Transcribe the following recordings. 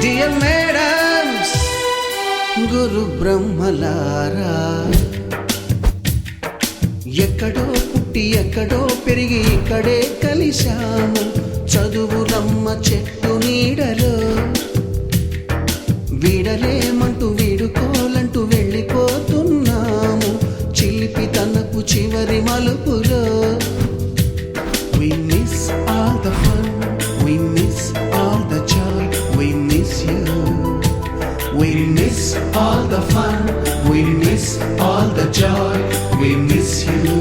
Dear madams, గురు బ్రహ్మలారా, ఎక్కడో పుట్టి ఎక్కడో పెరిగి ఇక్కడే కలిశాము చదువులమ్మ చెట్టు నీడలో. వీడలేమంటూ వీడుకోలంటూ వెళ్ళిపోతున్నాము చిలిపి తనపు చివరి మలుపులో. We miss all the fun, we miss all the joy, we miss you. We miss all the fun, we miss all the joy, we miss you.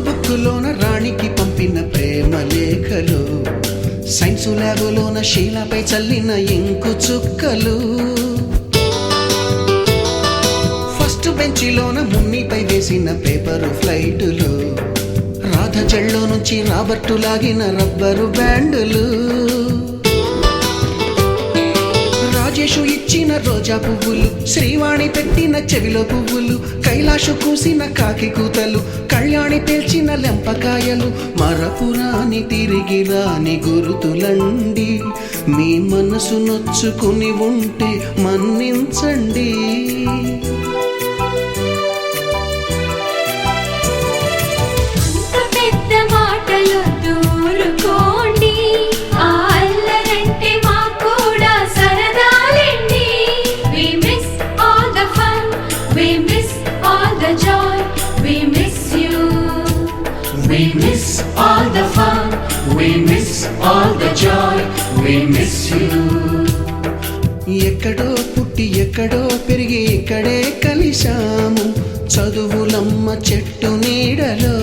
బుక్కులోన రాణికి పంపిన ప్రేమ లేఖలు, సైన్సు ల్యాబులోన శీలపై చల్లిన ఇంకు చుక్కలు, ఫస్ట్ బెంచిలోన మున్నిపై వేసిన పేపరు ఫ్లైటులు, రాధ జల్లో నుంచి రాబర్టు లాగిన rubber బ్యాండులు, Rajesh ఇచ్చిన రోజా పువ్వులు, శ్రీవాణి పెట్టిన చెవిలో పువ్వులు, కైలాషు కూసిన కాకి కూతలు, కళ్యాణి పేల్చిన లెంపకాయలు, మరపురాని తిరిగి రాని గురుతులండి. మీ మనసు నొచ్చుకుని ఉంటే మన్నించండి. We miss all the fun, we miss all the joy, we miss you. ఎక్కడో పుట్టి ఎక్కడో పెరిగి ఇక్కడే కలిశాము చదువులమ్మ చెట్టు నీడలో.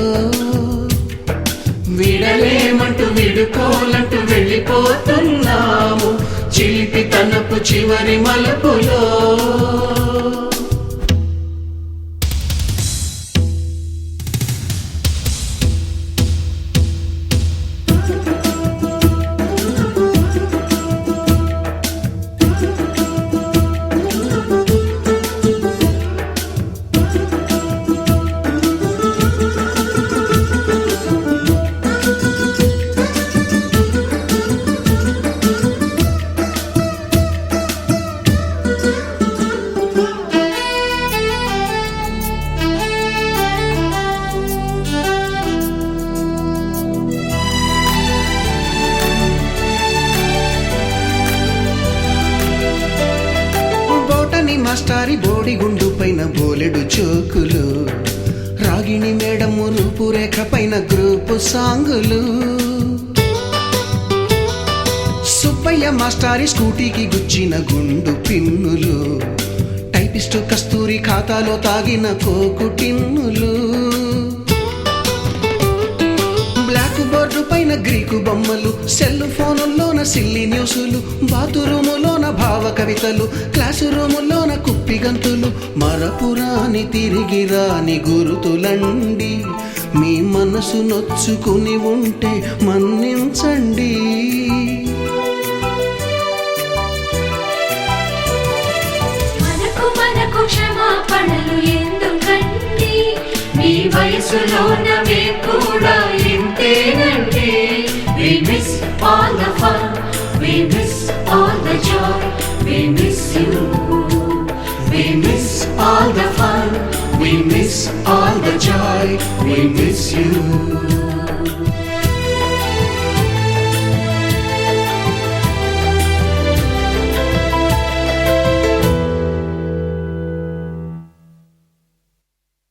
వీడలేమంటూ వీడుకోలంటూ వెళ్ళిపోతున్నాము చిలిపి తనపు చివరి మలుపులో. మాస్టారి బోడిగుండు పైన బోలెడు చోకులు, రాగిణి మేడము రూపురేఖ పైన గ్రూపు సాంగులు, సుబ్బయ్య మాస్టారి స్కూటీకి గుచ్చిన గుండు పిన్నులు, టైపిస్టు కస్తూరి ఖాతాలో తాగిన కోకు టిన్నులు, బ్లాక్ బోర్డు పైన గ్రీకు బొమ్మలు, సెల్ ఫోనుల్లోన సిల్లి న్యూసులు, బాతురూములోన భావ కవితలు, క్లాసు రూములోన కుప్పి గంతులు, మరపురాని తిరిగి రాని గురుతులండి. మీ మనసు నొచ్చుకుని ఉంటే మన్నించండి. మనకు క్షమాపణలు ఎందుకండి, మీ వయసులోనవే కూడా ఇంతేనండి. We miss all the fun, we miss all the joy, we miss you. We miss all the fun, we miss all the joy, we miss you.